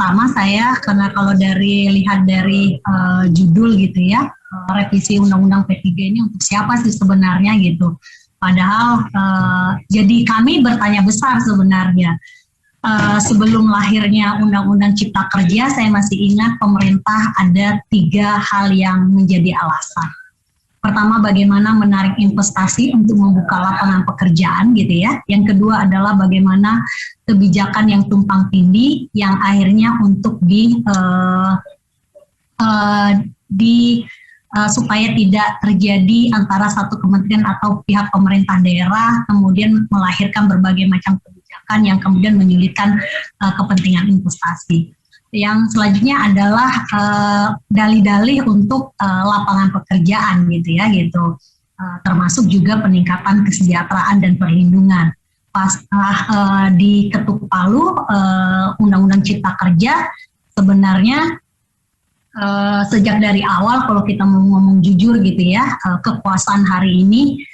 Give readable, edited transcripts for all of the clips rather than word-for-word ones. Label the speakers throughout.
Speaker 1: pertama saya, karena kalau lihat dari judul gitu ya, revisi Undang-Undang P3 ini untuk siapa sih sebenarnya gitu. Padahal jadi kami bertanya besar sebenarnya. Sebelum lahirnya Undang-Undang Cipta Kerja, saya masih ingat pemerintah ada 3 hal yang menjadi alasan. Pertama, bagaimana menarik investasi untuk membuka lapangan pekerjaan gitu ya. Yang kedua adalah bagaimana kebijakan yang tumpang tindih yang akhirnya untuk supaya tidak terjadi antara satu kementerian atau pihak pemerintah daerah kemudian melahirkan berbagai macam kebijakan yang kemudian menyulitkan kepentingan investasi. Yang selanjutnya adalah dalih-dalih untuk lapangan pekerjaan gitu ya gitu, termasuk juga peningkatan kesejahteraan dan perlindungan. Pasca diketuk palu Undang-Undang Cipta Kerja sebenarnya sejak dari awal kalau kita mau ngomong jujur gitu ya, kekuasaan hari ini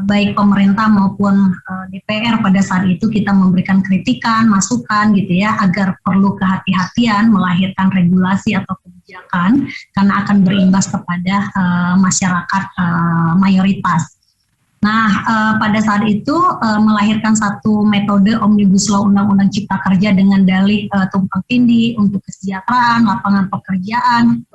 Speaker 1: baik pemerintah maupun DPR pada saat itu kita memberikan kritikan, masukan gitu ya, agar perlu kehati-hatian melahirkan regulasi atau kebijakan karena akan berimbas kepada masyarakat mayoritas. Nah, pada saat itu melahirkan satu metode Omnibus Law Undang-Undang Cipta Kerja dengan dalih tumpang tindih untuk kesejahteraan, lapangan pekerjaan,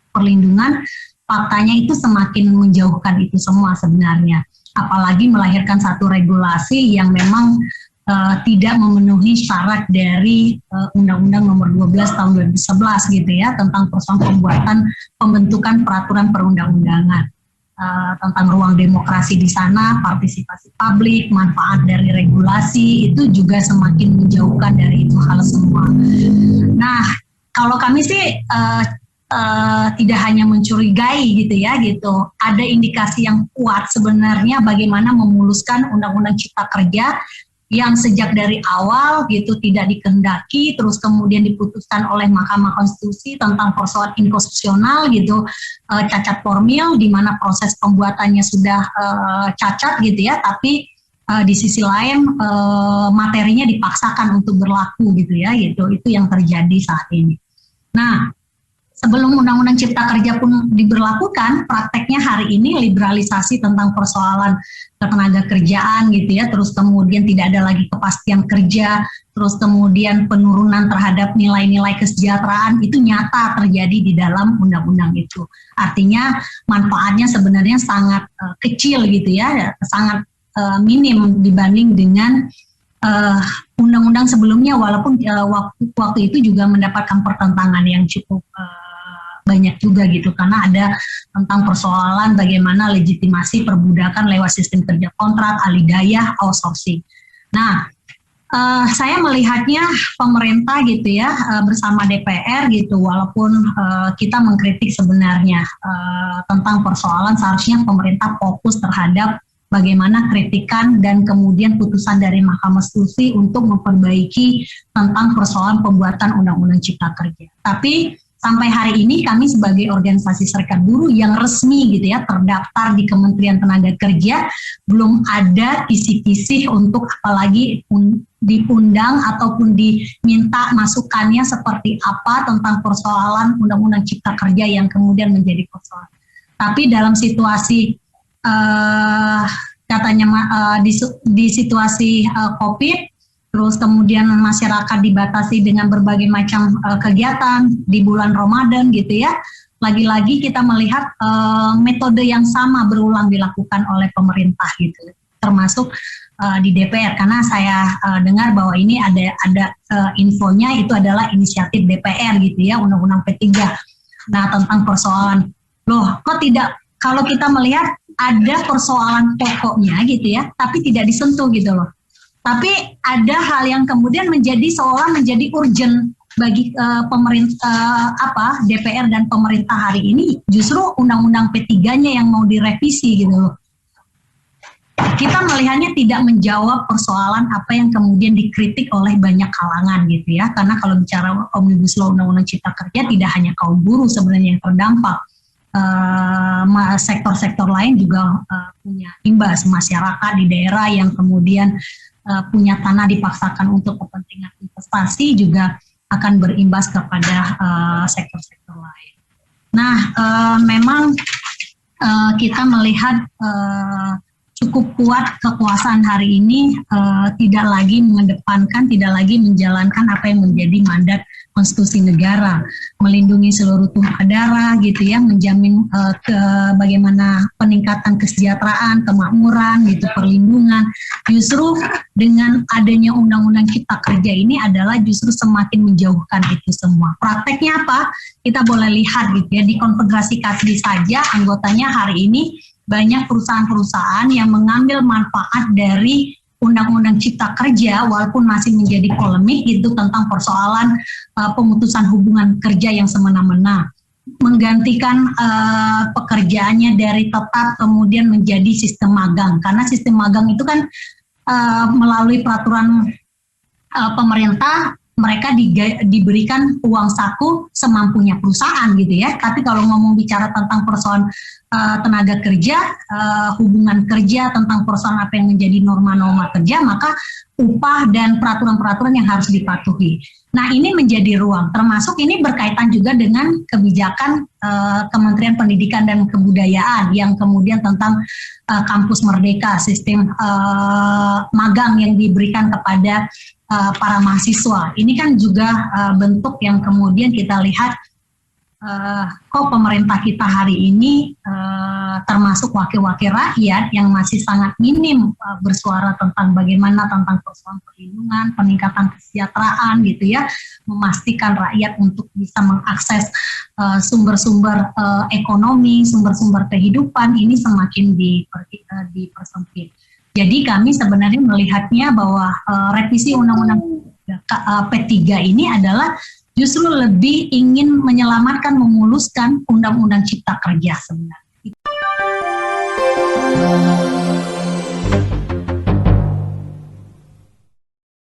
Speaker 1: perlindungan. Faktanya itu semakin menjauhkan itu semua sebenarnya. Apalagi melahirkan satu regulasi yang memang tidak memenuhi syarat dari Undang-Undang Nomor 12 Tahun 2011 gitu ya, tentang persoalan pembentukan peraturan perundang-undangan. Tentang ruang demokrasi di sana, partisipasi publik, manfaat dari regulasi, itu juga semakin menjauhkan dari itu hal semua. Nah, kalau kami sih tidak hanya mencurigai gitu ya gitu, ada indikasi yang kuat sebenarnya bagaimana memuluskan Undang-Undang Cipta Kerja yang sejak dari awal gitu tidak dikehendaki, terus kemudian diputuskan oleh Mahkamah Konstitusi tentang persoalan inkonstitusional gitu, cacat formil di mana proses pembuatannya sudah cacat gitu ya, tapi di sisi lain materinya dipaksakan untuk berlaku gitu ya, gitu, itu yang terjadi saat ini. Nah, sebelum Undang-Undang Cipta Kerja pun diberlakukan, prakteknya hari ini liberalisasi tentang persoalan ketenaga kerjaan gitu ya, terus kemudian tidak ada lagi kepastian kerja, terus kemudian penurunan terhadap nilai-nilai kesejahteraan itu nyata terjadi di dalam undang-undang itu. Artinya manfaatnya sebenarnya sangat kecil gitu ya, sangat minim dibanding dengan undang-undang sebelumnya, walaupun waktu itu juga mendapatkan pertentangan yang cukup banyak juga gitu, karena ada tentang persoalan bagaimana legitimasi perbudakan lewat sistem kerja kontrak, alidayah, outsourcing. Nah, saya melihatnya pemerintah gitu ya bersama DPR gitu, walaupun kita mengkritik sebenarnya tentang persoalan seharusnya pemerintah fokus terhadap bagaimana kritikan dan kemudian putusan dari Mahkamah Konstitusi untuk memperbaiki tentang persoalan pembuatan Undang-Undang Cipta Kerja. Tapi sampai hari ini kami sebagai organisasi serikat buruh yang resmi gitu ya terdaftar di Kementerian Tenaga Kerja belum ada kisi-kisi untuk apalagi diundang ataupun diminta masukannya seperti apa tentang persoalan Undang-Undang Cipta Kerja yang kemudian menjadi persoalan. Tapi dalam situasi katanya di situasi COVID, terus kemudian masyarakat dibatasi dengan berbagai macam kegiatan di bulan Ramadan gitu ya. Lagi-lagi kita melihat metode yang sama berulang dilakukan oleh pemerintah gitu, termasuk di DPR. Karena saya dengar bahwa ini ada infonya itu adalah inisiatif DPR gitu ya, Undang-Undang P3. Nah, tentang persoalan, loh kok tidak, kalau kita melihat ada persoalan pokoknya gitu ya, tapi tidak disentuh gitu loh. Tapi ada hal yang kemudian seolah menjadi urgent bagi pemerintah DPR dan pemerintah hari ini, justru Undang-Undang P3-nya yang mau direvisi gitu loh. Kita melihatnya tidak menjawab persoalan apa yang kemudian dikritik oleh banyak kalangan gitu ya. Karena kalau bicara Omnibus Law Undang-Undang Cipta Kerja tidak hanya kaum buruh sebenarnya yang terdampak. Sektor-sektor lain juga punya imbas, masyarakat di daerah yang kemudian punya tanah dipaksakan untuk kepentingan investasi juga akan berimbas kepada sektor-sektor lain. Nah, memang kita melihat cukup kuat kekuasaan hari ini tidak lagi mengedepankan, tidak lagi menjalankan apa yang menjadi mandat konstitusi negara, melindungi seluruh tumpah darah gitu ya, menjamin bagaimana peningkatan kesejahteraan, kemakmuran gitu, perlindungan. Justru dengan adanya undang-undang cipta kerja ini adalah justru semakin menjauhkan itu semua. Prakteknya apa? Kita boleh lihat gitu ya, di Konfederasi Kasbi saja anggotanya hari ini banyak perusahaan-perusahaan yang mengambil manfaat dari Undang-Undang Cipta Kerja walaupun masih menjadi polemik itu tentang persoalan pemutusan hubungan kerja yang semena-mena, menggantikan pekerjaannya dari tetap kemudian menjadi sistem magang, karena sistem magang itu kan melalui peraturan pemerintah mereka diberikan uang saku semampunya perusahaan gitu ya. Tapi kalau ngomong bicara tentang persoalan tenaga kerja, hubungan kerja, tentang persoalan apa yang menjadi norma-norma kerja, maka upah dan peraturan-peraturan yang harus dipatuhi. Nah, ini menjadi ruang, termasuk ini berkaitan juga dengan kebijakan Kementerian Pendidikan dan Kebudayaan yang kemudian tentang kampus merdeka, sistem magang yang diberikan kepada para mahasiswa. Ini kan juga bentuk yang kemudian kita lihat kok pemerintah kita hari ini termasuk wakil-wakil rakyat yang masih sangat minim bersuara tentang bagaimana tentang persoalan perlindungan, peningkatan kesejahteraan gitu ya, memastikan rakyat untuk bisa mengakses sumber-sumber ekonomi, sumber-sumber kehidupan ini semakin dipersempit. Jadi kami sebenarnya melihatnya bahwa revisi Undang-Undang P3 ini adalah justru lebih ingin menyelamatkan, memuluskan Undang-Undang Cipta Kerja sebenarnya.